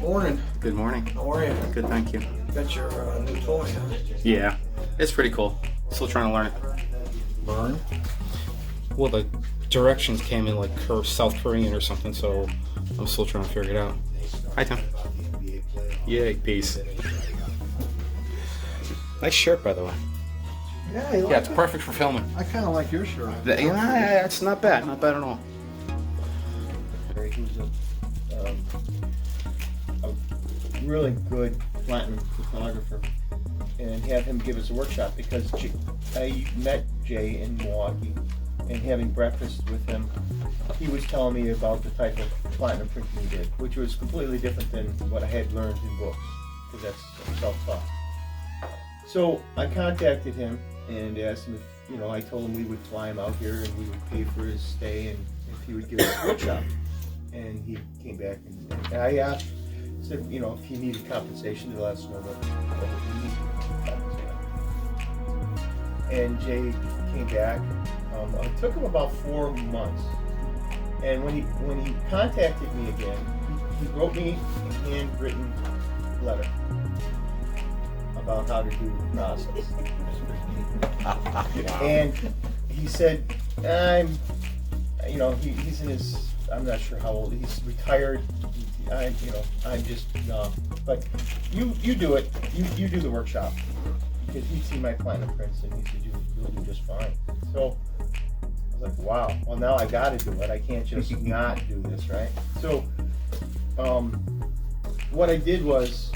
Morning. Good morning. How are you? Good, thank you. Got your new toy, huh? Yeah, it's pretty cool. Still trying to learn it. Learn? Well, the directions came in like South Korean or something, so I'm still trying to figure it out. Hi, Tom. Yay, peace. Nice shirt, by the way. Yeah, you like Yeah, it's it? perfect for filming. I kind of like your shirt. Yeah, it's not bad. Not bad at all. Who's a really good platinum photographer, and have him give us a workshop because I met Jay in Milwaukee, and having breakfast with him, he was telling me about the type of platinum printing he did, which was completely different than what I had learned in books, because that's self-taught. So I contacted him and asked him if, I told him we would fly him out here and we would pay for his stay and if he would give us a workshop. And he came back and I asked, said, if he needed compensation to let us know what we needed. And Jay came back. It took him about 4 months. And when he contacted me again, he wrote me a handwritten letter about how to do the process. And he said, he's in his, I'm not sure how old, he's retired. I'm just young. But you do it. You do the workshop. Because he'd seen my platinum prints and he said, you'll do just fine. So I was like, wow. Well, now I got to do it. I can't just not do this, right? So what I did was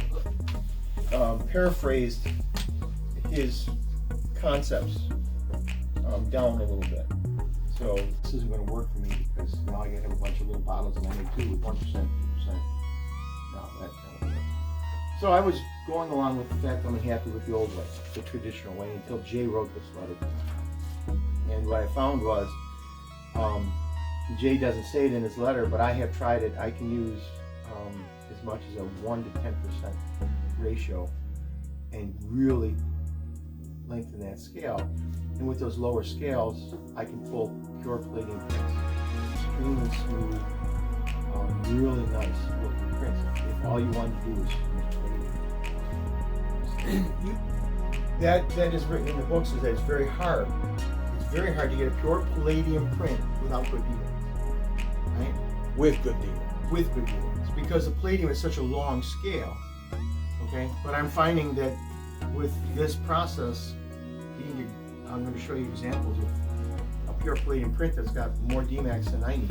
paraphrased his concepts down a little bit. So this isn't going to work for me because now I got to have a bunch of little bottles of NA2 with 1%, 2%. No, that won't work. So I was going along with the fact I'm unhappy with the old way, the traditional way, until Jay wrote this letter. And what I found was, Jay doesn't say it in his letter, but I have tried it. I can use as much as a 1 to 10% ratio and really lengthen that scale. And with those lower scales, I can pull pure palladium prints, extremely smooth, really nice looking prints. If all you want to do is palladium. That is written in the books is that it's very hard. It's very hard to get a pure palladium print without good demons, right? With good demons. With good demons, because the palladium is such a long scale. Okay, but I'm finding that with this process, I'm going to show you examples of a pure palladium print that's got more DMAX than I need.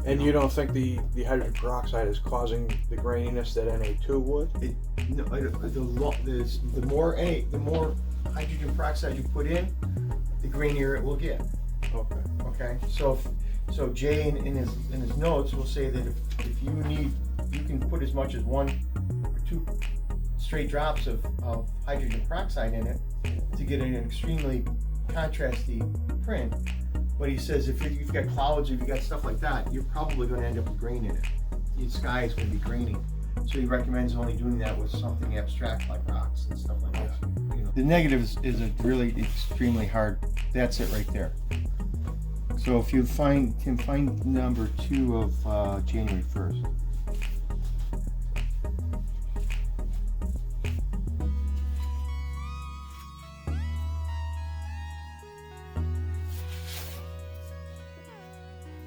And you don't think the hydrogen peroxide is causing the graininess that Na2 would? The more hydrogen peroxide you put in, the grainier it will get. Okay. Okay. So Jay in his notes will say that if you need, you can put as much as 1 or 2 straight drops of hydrogen peroxide in it to get an extremely contrasty print. But he says if you've got clouds or you've got stuff like that, you're probably going to end up with grain in it. The sky is going to be grainy. So he recommends only doing that with something abstract like rocks and stuff like that. The negative is a really extremely hard. That's it right there. So if you find number 2 of January 1st.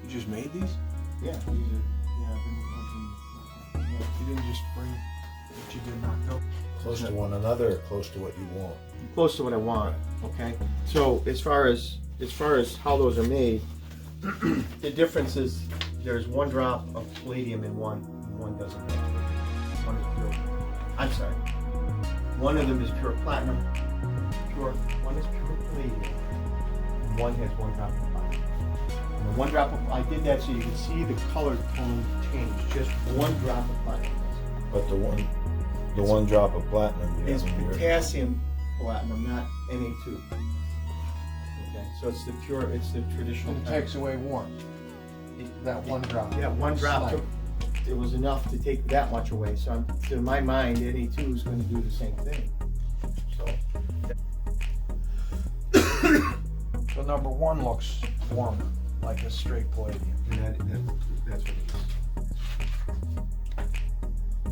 You just made these? Yeah, these are. You didn't just bring what you did knocked out? Close to one another or close to what you want? Close to what I want. Okay. So as far as how those are made, the difference is there's 1 drop of palladium in one, and one doesn't have it. One is pure. I'm sorry. One of them is pure platinum. One is pure palladium. And one has 1 drop of platinum. And the 1 drop of, I did that so you can see the color tone change. Just 1 drop of platinum. But the one drop of platinum Is in here. potassium platinum, not Na2. Okay, so it's the traditional. And it takes away warmth. That 1 drop. Yeah, 1 drop. Slight. It was enough to take that much away. So in my mind, Na2 is going to do the same thing. So number 1 looks warmer, like a straight palladium. And that's what it is.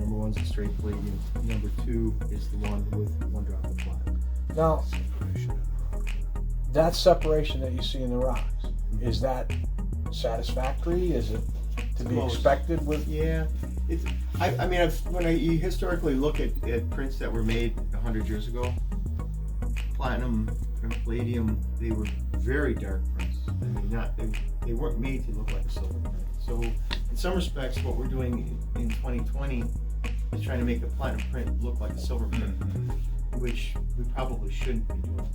Number one's the straight palladium. Number two is the one with 1 drop of platinum. Now, that separation that you see in the rocks, is that satisfactory? Is it to be Close. expected with? Yeah, it's. I mean, you historically look at prints that were made 100 years ago, platinum and palladium, they were very dark prints. I mean, they weren't made to look like a silver print. So, in some respects, what we're doing in 2020 is trying to make the platinum print look like a silver print, which we probably shouldn't be doing.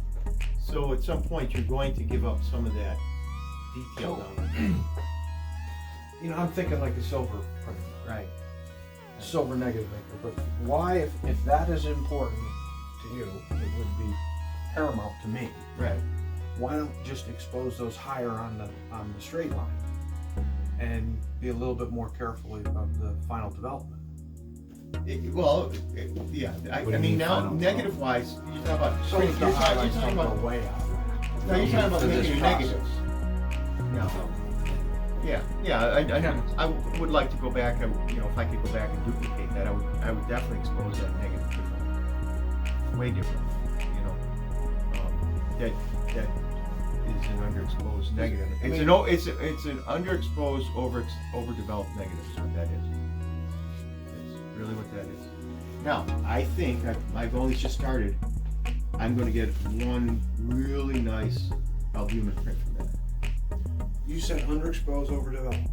So, at some point, you're going to give up some of that detail down there. You know, I'm thinking like a silver print, Right. silver negative maker. But why, if that is important to you, it would be paramount to me. Right. Why don't just expose those higher on the straight line, and be a little bit more careful of the final development? Yeah. I What do you mean, mean now final negative wise, you're talking about. So you're if the talking highlights don't about. go way out. No, you're talking about For this making process. negatives. No. Yeah. I would like to go back. If I could go back and duplicate that, I would definitely expose that negative different, way different. That is an underexposed negative. It's an underexposed, overdeveloped negative. Is what that is. It's really what that is. Now, I think I've only just started. I'm going to get one really nice albumin print from that. You said underexposed, overdeveloped.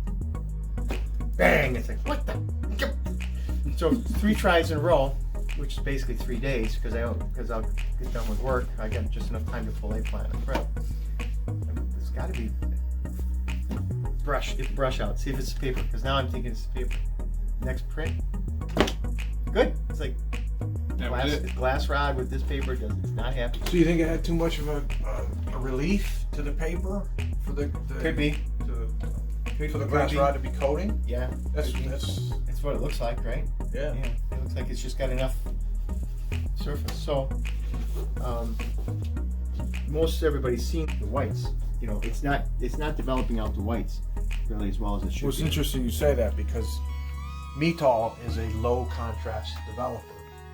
Bang! It's like, what the? So 3 tries in a row, which is basically 3 days, because I'll get done with work. I got just enough time to fillet platinum print. It's got to be get the brush out, see if it's paper, because now I'm thinking it's paper. Next print, good. It's like glass rod with this paper. It's not happy. So you think it had too much of a relief to the paper for the Could be. for the glass rod to be coating? Yeah. That's That's what it looks like, right? yeah. Yeah, it looks like it's just got enough surface. So, most everybody's seen the whites. It's not developing out the whites really as well as it should. Well, it's be. interesting you say that, because Metol is a low contrast developer,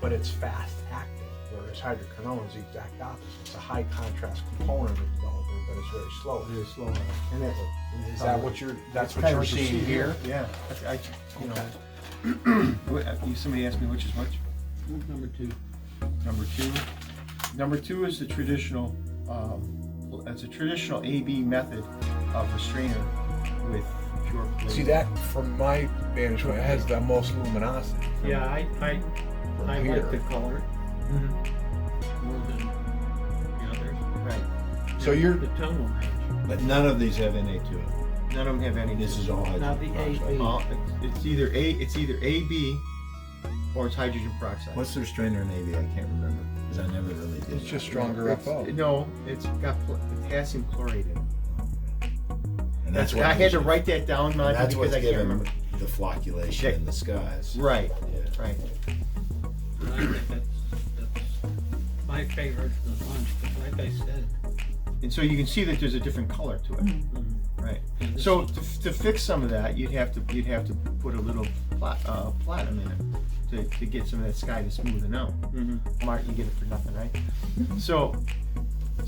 but it's fast acting, whereas hydroquinone is the exact opposite. It's a high contrast component of the developer, but it's very slow. Very slow. And that's Is that what that's what you're seeing here? Yeah. Somebody asked me which is which. Number 2. Number two is the traditional. It's a traditional AB method of restrainer with pure palladium. See that, from my vantage point, it has the most luminosity. Yeah, I here. like the color more than the others. Right. So you're The tonal range. But none of these have Na to it. None of them have any. This is all Now the hydrogen AB. peroxide. It's either AB or it's hydrogen peroxide. What's the restrainer in AB? I can't remember because I never really did. it's just that. stronger FO. No, it's got potassium chlorate in it. And that's what I had to write that down, Monty, That's because what's I can't given remember. the flocculation in the skies. Right, Yeah. right. And I think that's my favorite of the bunch, but like I said, And so you can see that there's a different color to it. Right. and this So is- to fix some of that, you'd have to put a little platinum in it to get some of that sky to smoothen out. Mark, you get it for nothing, right? So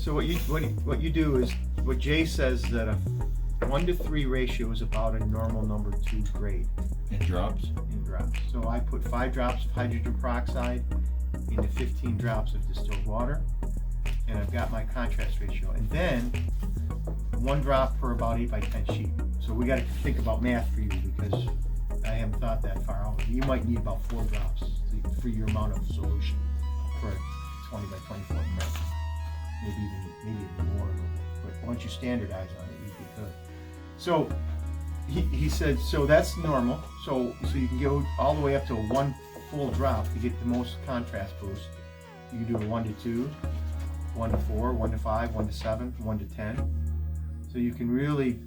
what you do is what Jay says that a 1-to-3 ratio is about a normal number 2 grade And drops. in drops. So I put 5 drops of hydrogen peroxide into 15 drops of distilled water, and I've got my contrast ratio. And then 1 drop per about 8x10 sheet. So we got to think about math for you, because I haven't thought that far out. You might need about 4 drops for your amount of solution for a 20x24 method. Maybe even more. But once you standardize on it, you'd be good. So he said, so that's normal. So you can go all the way up to 1 full drop to get the most contrast boost. You can do a 1-to-2, 1-to-4, 1-to-5, 1-to-7, 1-to-10. So you can really,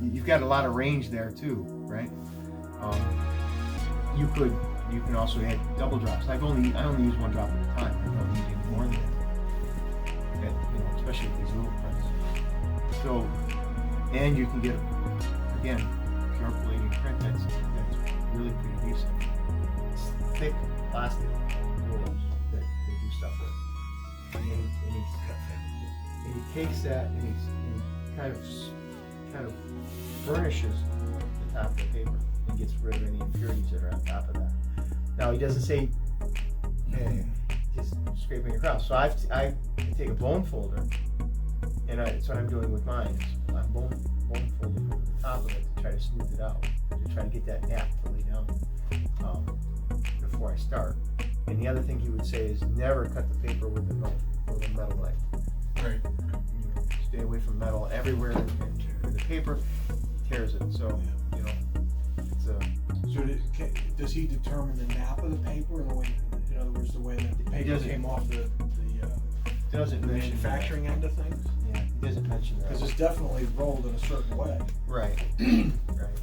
you've got a lot of range there too, right? You can also add double drops. I only use 1 drop at a time. I don't need any more than that. Especially with these little prints. So, and you can get, again, pure palladium print that's really pretty decent. thick plastic rollers that they do stuff with. And he takes that and he kind of burnishes the top of the paper and gets rid of any impurities that are on top of that. Now he doesn't say just scraping across. So I take a bone folder, and that's what I'm doing with mine. I'm bone folding over the top of it to try to smooth it out, to try to get that nap to lay down before I start. And the other thing he would say is never cut the paper with a metal knife. Right. Stay away from metal everywhere, and the paper tears it. So it's a. So does he determine the nap of the paper in the way, in other words, the way that the paper doesn't. came off the Doesn't mention manufacturing end of things? that. Yeah, he doesn't mention that. Because it's definitely rolled in a certain way. Right. Right.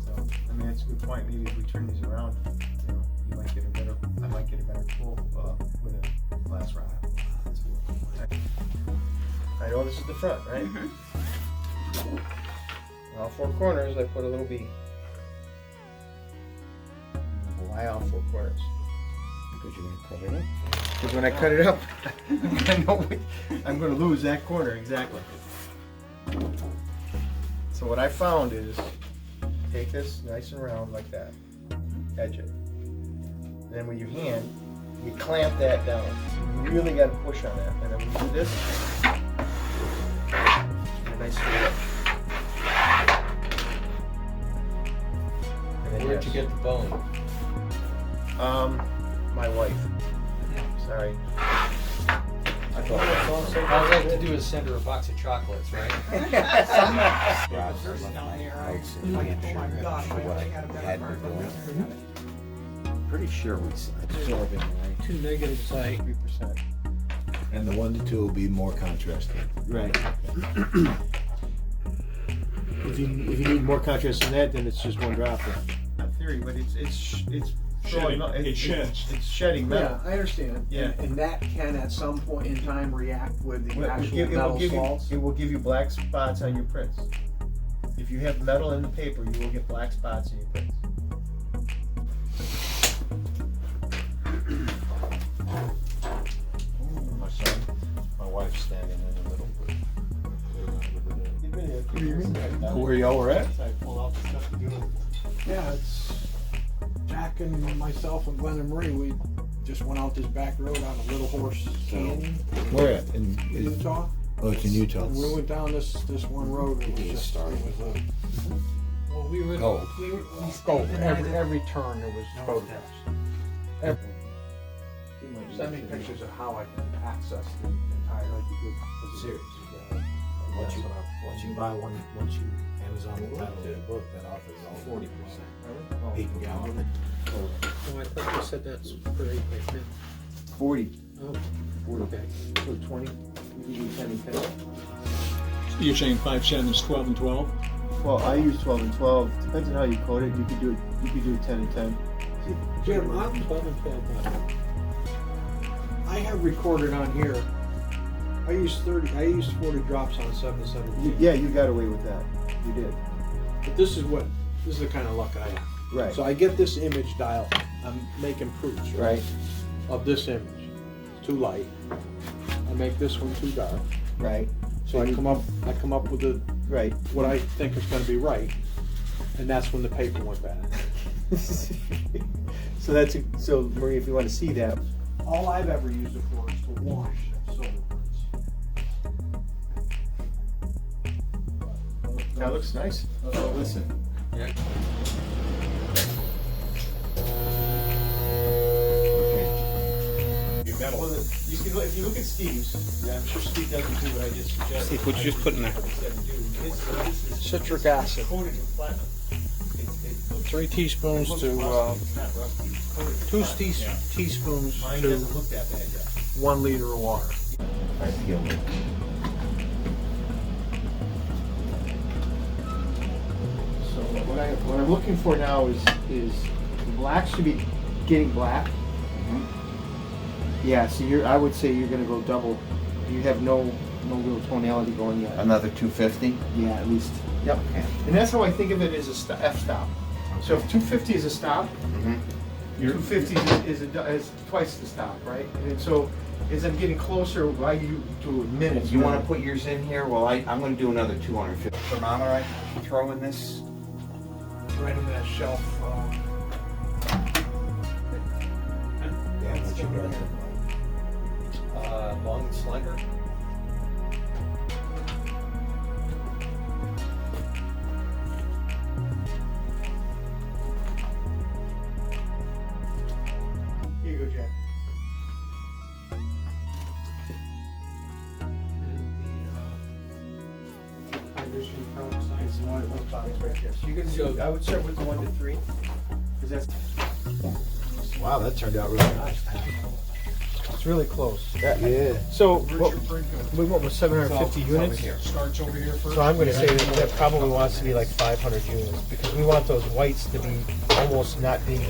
So I mean, that's a good point. Maybe if we turn these around, you might get a better. I might get a better pull with a glass rod. I know this is the front, right? All four corners, I put a little B. Why all four corners? Because you're gonna cut it up. Because when I cut it up, I know I'm going to lose that corner exactly. So what I found is, take this nice and round like that, edge it. Then with your hand, you clamp that down. You really got to push on that. And then when you do this, get a nice straight up. And then Where'd you get the bone? My wife. Sorry. All I'd like to do is send her a box of chocolates, right? Oh my God, Pretty sure we absorbing, right? Two negatives, like 3%. And the 1 to 2 will be more contrasting. Right. If you need more contrast than that, then it's just one drop. In theory, but it's Shedding. It sheds. It's shedding metal. Yeah, I understand. Yeah. And that can at some point in time react with the actual It metal will salts. it will give you black spots on your prints. If you have metal in the paper, you will get black spots in your prints. My son, my wife's standing in the middle. What do you mean? Where y'all were at? I pull out the stuff to do it. Yeah, it's Jack and myself and Glenn and Marie. We just went out this back road on a Little Horse Canyon Where at? In Utah. Oh, it's in Utah. And we went down this one road and we just started with well, we were. Gold. every turn there was photographs. Send me pictures of how I can access the entire series. Once you buy one, once you Amazon the title of the book, that offers all 40%. He can get on it. Oh, I thought you said that's per 8 by 10. 40. Oh, okay. So 20. You do 10 and 10. You're saying 5 cents is 12 and 12? Well, I use 12 and 12. Depends on how you code it. You could do 10 and 10. Jim, 12 and 12. I have recorded on here. I used 40 drops on 7 to 17. Yeah, you got away with that. You did. But this is the kind of luck I have. Right. So I get this image dial. I'm making proofs, Right. of this image. It's too light. I make this one too dark. Right. So I come up with Right. what I think is going to be right, and that's when the paper went bad. So Marie, if you want to see that, All I've ever used it for is to wash silver prints. that looks nice. Listen. Yeah. Well, if you look at Steve's, I'm sure Steve doesn't do what I just suggested. Steve, what'd you just put in there? Citric acid. Coated with platinum. 3 teaspoons to 2 teaspoons Mine to doesn't look that bad yet. 1 liter of water. I feel it. So what I'm looking for now is the black should be getting black. Yeah, so I would say you're gonna go double. You have no real tonality going yet. Another 250? Yeah, at least. Yep. And that's how I think of it as a f-stop. So if 250 is a stop, 250 is twice the stop, right? And so as I'm getting closer, I do to minutes. You want to put yours in here? Well, I'm going to do another 250. Thermometer I can throw in this. Right on that shelf. Yeah, what you got? Long and slender. Here you go, Jack. It's the one bottles right there. So you can do, I would start with the 1 to 3, because that's Wow, that turned out really nice. it's really close. Yeah. So we went with 750 units. Starts over here first. So I'm going to say that probably wants to be like 500 units because we want those whites to be almost not being.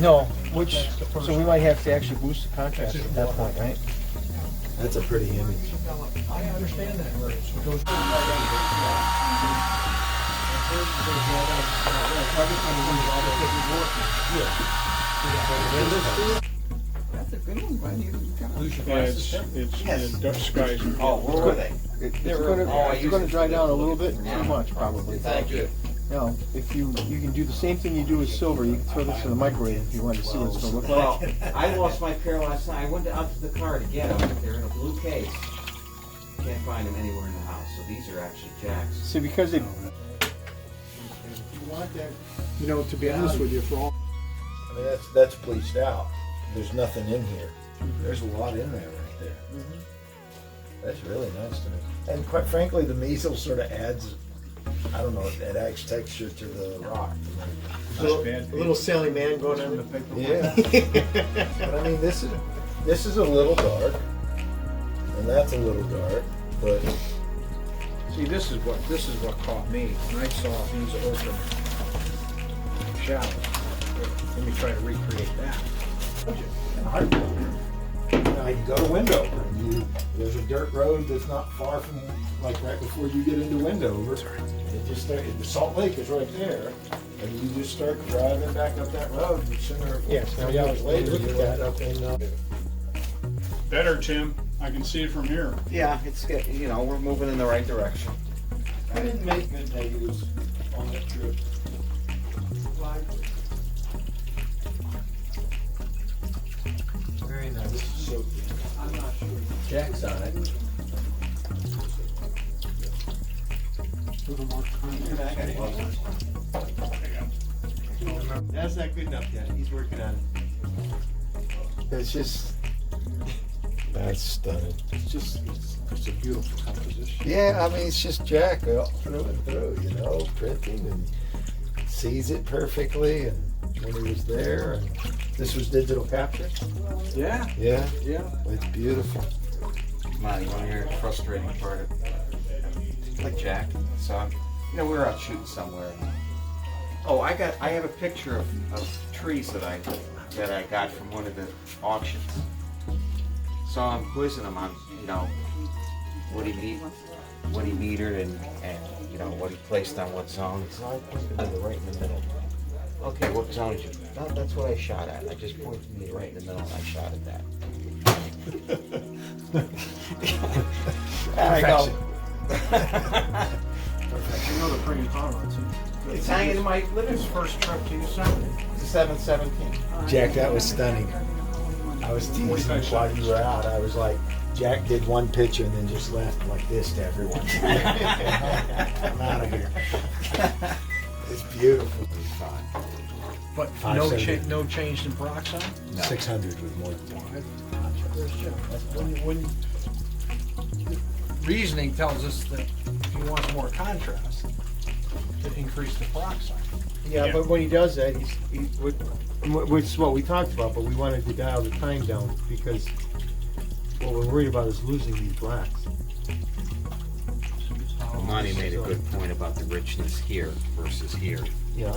No, which so we might have to actually boost the contrast at that point, right? That's a pretty image. I understand that, Rich. That's a good one, Brian. Yeah, it's dark skies. Oh, where were they? It's going to dry down a little bit too much probably. Thank you. No, if you can do the same thing you do with silver, you can throw this in the microwave if you want to see what it's going to look Well, like. I lost my pair last night. I went out to the car to get them. They're in a blue case. Can't find them anywhere in the house. So these are actually Jack's. See, because they. You know, to be honest with you, for all I mean, that's bleached out. There's nothing in here. There's a lot in there right there. That's really nice to me. And quite frankly, the measles sort of adds, I don't know, it adds texture to the rock. A little silly man going on the paper. Yeah. But I mean, this is a little dark, and that's a little dark, but See, this is what caught me when I saw these open shallows. Let me try to recreate that. now you go to Windover, and there's a dirt road that's not far from, like right before you get into Windover. It just the Salt Lake is right there, and you just start driving back up that road. And sooner, Yes, now 3 hours later, look you at end that. up in. better, Tim. I can see it from here. Yeah, it's getting, you know, we're moving in the right direction. I didn't make good negatives on that trip. Very nice. So Jack's on it. That's not good enough yet. He's working on it. it's just, that's stunning. It's a beautiful composition. Yeah, I mean, it's just Jack through and through, you know, printing and sees it perfectly. And when he was there, and this was digital capture. Yeah, Yeah, yeah. it's beautiful. Monty, you want to hear the frustrating part of like Jack? So, you know, we were out shooting somewhere. Oh, I have a picture of trees that I got from one of the auctions. So I'm quizzing him on, you know, what he metered and you know what he placed on what zone. So I pointed me right in the middle. Okay, what zone did you? That's what I shot at. I just pointed me right in the middle and I shot at that. And I go. You know the premium tolerance. It's hanging in my living His room. first trip to Yosemite. 717. Jack, that was stunning. I was teasing while you were out. I was like, Jack did one picture and then just left like this to everyone. I'm out of here. It's beautiful. But no, 570. no change in peroxide? 600 with more than one. When reasoning tells us that if he wants more contrast, to increase the peroxide. Yeah, but when he does that, which is what we talked about, but we wanted to dial the time down because what we're worried about is losing these blacks. Monty made a good point about the richness here versus here. Yeah.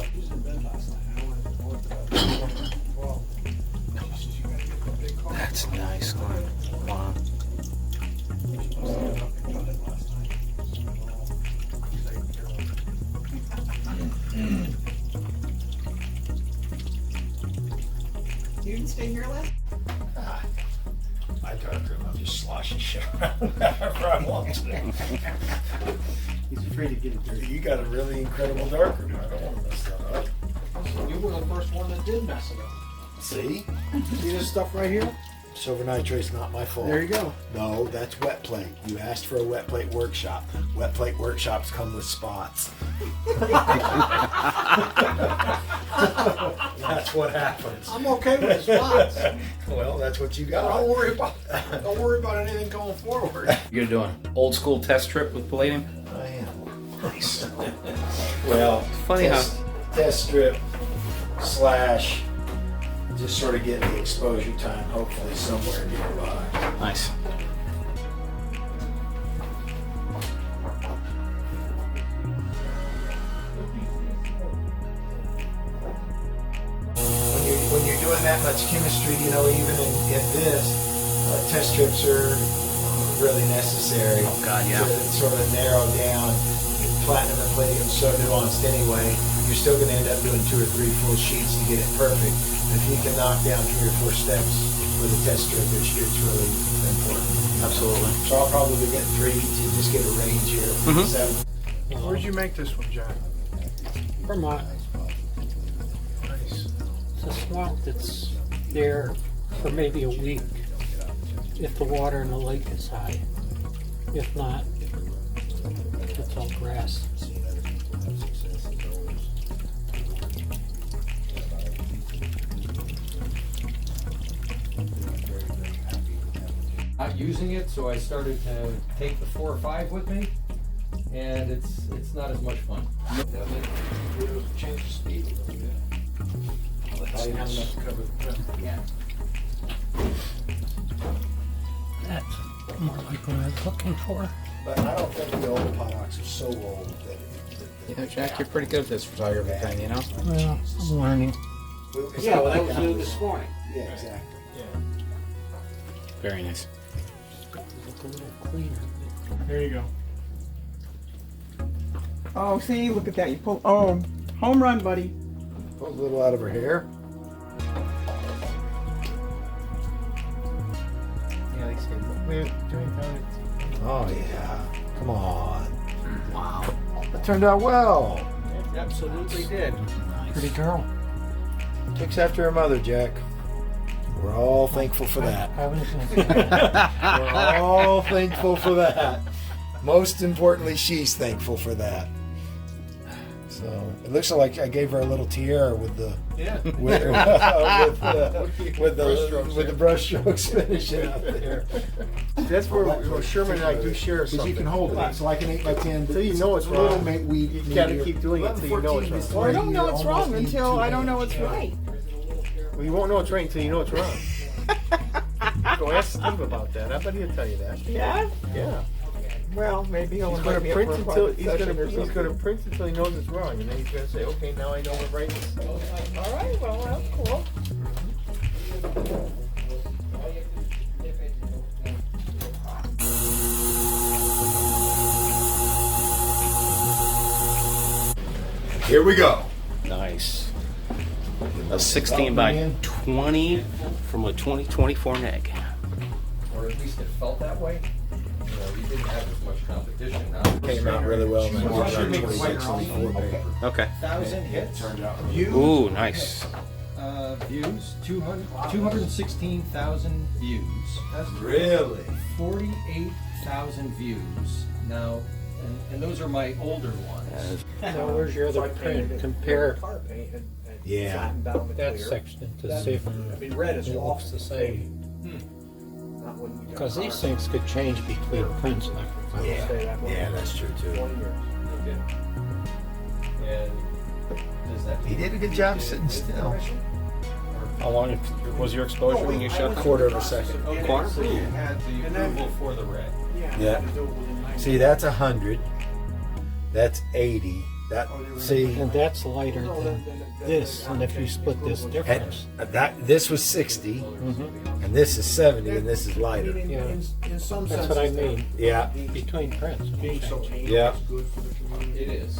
That's nice, Glenn. Wow. stay here last? My darkroom, I'm just sloshing shit around wherever I want to. He's afraid to get it dirty. You got a really incredible darkroom. I don't want to mess that up. You were the first one that did mess it up. See? See this stuff right here? Silver nitrate's not my fault. There you go. No, that's wet plate. You asked for a wet plate workshop. Wet plate workshops come with spots. That's what happens. I'm okay with the spots. Well, that's what you got. Don't worry about anything going forward. You're doing an old school test trip with Palladium? I am. Nice. Well, Funny test strip / just sort of getting the exposure time, hopefully somewhere nearby. Nice. When you're doing that much chemistry, you know, even in this, test strips are really necessary. Oh, God, yeah. To sort of narrow down. Platinum and palladium so nuanced anyway. You're still going to end up doing 2 or 3 full sheets to get it perfect. If you can knock down 3 or 4 steps with a test strip, it's really important. Absolutely. So I'll probably get 3 to just get a range here. Mhm. 7. Where'd you make this one, Jack? Vermont. Nice. It's a swamp that's there for maybe a week if the water in the lake is high. If not, it's all grass. Not using it, so I started to take the 4 or 5 with me, and it's not as much fun. Change the speed a little bit. I didn't have enough to cover the print. Yeah. That's more like what I was looking for. But I don't think the old Podocs are so old that You know, Jack, you're pretty good at this photography thing, you know? Well, I'm learning. Yeah, well, that was new this morning. Yeah, exactly. Very nice. Look a little cleaner. There you go. Oh, see, look at that. You pull. Oh, home run, buddy. Pulled a little out of her hair. Yeah, like I said, we're doing that. Oh yeah. Come on. Wow. That turned out well. It absolutely did. Pretty girl. Takes after her mother, Jack. We're all thankful for that. I was gonna say, We're all thankful for that. Most importantly, she's thankful for that. So it looks like I gave her a little tiara with the with the brush strokes finishing up there. That's where Sherman and I do share Because something. you can hold it. It's like an 8x10. Until you know it's a little wrong. weed. You gotta keep doing it until you know it's wrong. Well, I don't know it's wrong until I don't know it's right. Well, you won't know it's right until you know it's wrong. Go ask Steve about that. I bet he'll tell you that. Yeah. Yeah. Well, maybe he'll He's gonna invite me up print for a until private he's session gonna or he's something. gonna print until he knows it's wrong, and then he's gonna say, okay, now I know what right is. All right. Well, that's cool. Here we go. Nice. A 16 by 20 from a 2024 neg. Or at least it felt that way. You know, you didn't have as much competition now. Came out really well. Man. Well, It should make was it around 26, 24 paper. Okay. 1,000 hits. Ooh, nice. Views, 216,000 views. That's Really? 48,000 views. Now, and those are my older ones. now where's your other print? Compare Tar paint and Yeah. flatten down the that clear. section to see if I mean, red is it off looks the same. Not when we got Because these tar. things could change between prints. I would say that way. Yeah, that's true too. 20 years. And does that He did a good job sitting still. How long was your exposure when you shot the Quarter of a second. Okay, Quarter? so you had the approval for the red. Yeah. See, that's 100. That's 80. That see, And that's lighter than this. And if you split this difference, this was 60, and this is 70, and this is lighter. Yeah. In some that's senses, what I mean. Yeah. Between prints. being so painful Yeah. is good for the community. It is.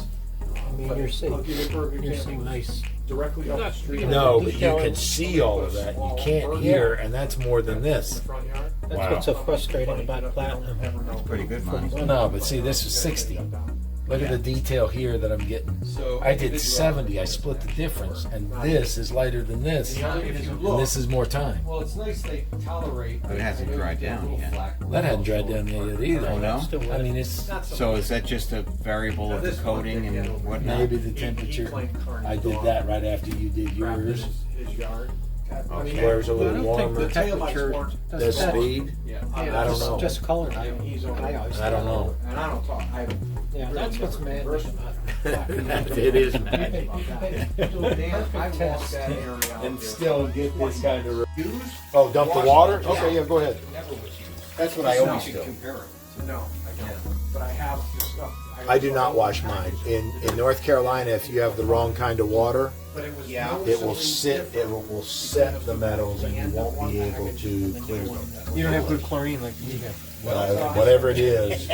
I mean, But you're seeing, I'll give you a perfect you're example. seeing nice. Directly up the street. No, but you can see all of that. You can't hear, and that's more than this. Front yard. That's Wow. what's so frustrating about Platinum. Pretty good, Monty. No, but see, this is 60. Look at the detail here that I'm getting. So I did 70. I split the difference, and this is lighter than this, and this is more time. Well, it's nice they tolerate. But it hasn't dried down yet. That hadn't dried down yet either. Oh, no? I mean, it's So is that just a variable of the coating and whatnot? maybe the temperature. I did that right after you did yours. His yard. I mean, Where's a I little don't think warmer? the taillights temperature weren't- The does that. speed? I don't know. Just color. He's on. I always I don't know. And I don't talk. I don't. Yeah, that's what's mad about it. It is magic. I walked that area out And there. still get this kind of. Used? Oh, dump the water? Okay, yeah, go ahead. Never was used. That's what I No. always do. Compare it. No, I don't. But I have the stuff. I do not wash mine. In North Carolina, if you have the wrong kind of water, But it was Yeah. it will sit. It will set the metals, and you won't be able to clear them. You don't have good chlorine like you have. Whatever it is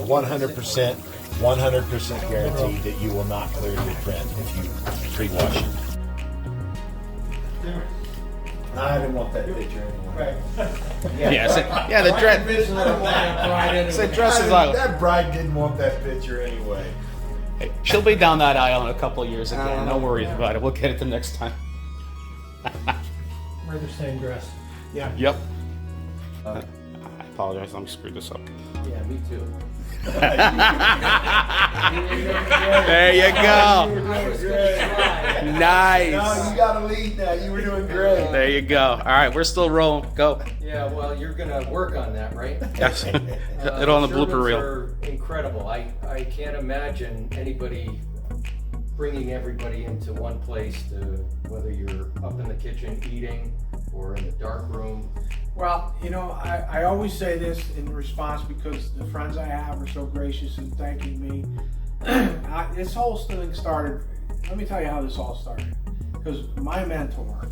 100%, 100% guaranteed that you will not clear your print if you pre-wash it. I didn't want that picture anyway. Yeah, the dress. Said dress is ugly. That bride didn't want that picture anyway. Hey, she'll be down that aisle in a couple of years again. No worries about it. We'll get it the next time. Wear the same dress. Yep. I apologize. Let me screw this up. Yeah, me too. There you go. No, Nice. you got to lead now. You were doing great. There you go. All right, we're still rolling. Go. Yeah, well, you're gonna work on that, right? Yes. It on the blooper Germans reel. are incredible. I can't imagine anybody bringing everybody into one place to, whether you're up in the kitchen eating or in the dark room. Well, you know, I always say this in response because the friends I have are so gracious in thanking me. This whole thing started, let me tell you how this all started. Because my mentor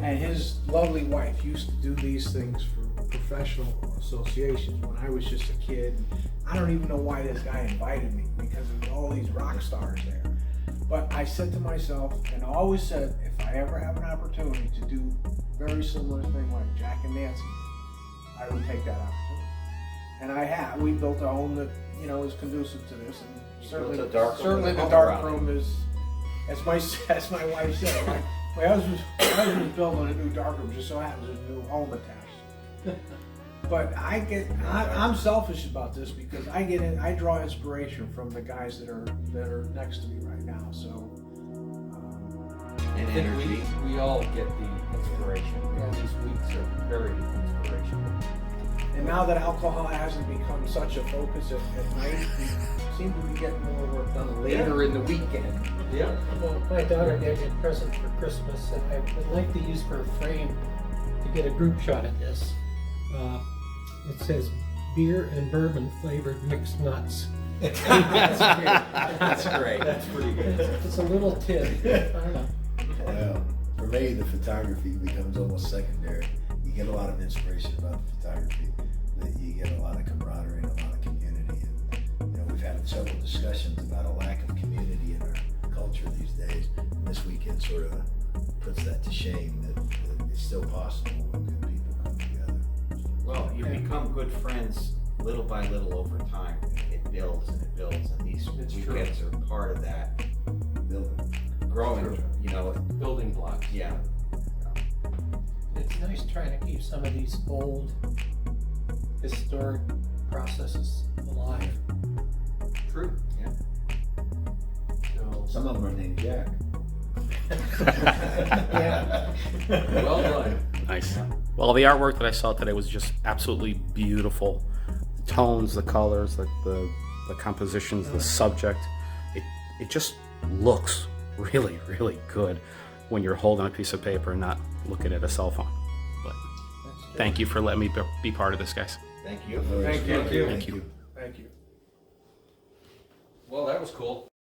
and his lovely wife used to do these things for professional associations when I was just a kid. I don't even know why this guy invited me because there were all these rock stars there. But I said to myself, and I always said, if I ever have an opportunity to do a very similar thing like Jack and Nancy did, I would take that opportunity. And I have. We built a home that, you know, is conducive to this, and certainly, built a dark room certainly with the a dark home room is, as my wife said, my husband's building a new dark room, just so happens there's a new home attached. But I'm selfish about this because I draw inspiration from the guys that are next to me right now. So, I think we all get the inspiration. These weeks are very inspirational. and now that alcohol hasn't become such a focus at night, we seem to be getting more work done later in the weekend. Yeah. Well, my daughter gave me a present for Christmas that I would like to use for a frame to get a group shot of this. It says beer and bourbon flavored mixed nuts. That's great. That's pretty good. It's a little tin. I don't know. Well, for me, the photography becomes almost secondary. You get a lot of inspiration about the photography. That you get a lot of camaraderie and a lot of community. And, you know, we've had several discussions about a lack of community in our culture these days. And this weekend sort of puts that to shame that it's still possible when good people come together. Well, you become good friends little by little over time. It builds and it builds, and these weekends are part of that Building. growing. You know, Building blocks. yeah. It's nice trying to keep some of these old historic processes alive. True. Yeah. So, Some of them are named Jack. Yeah. well done. Nice. Well, the artwork that I saw today was just absolutely beautiful. The tones, the colors, the compositions, the subject. It just looks really, really good when you're holding a piece of paper and not looking at a cell phone. But thank you for letting me be part of this, guys. Thank you. Thank you. Thank you. Thank you. Well, that was cool.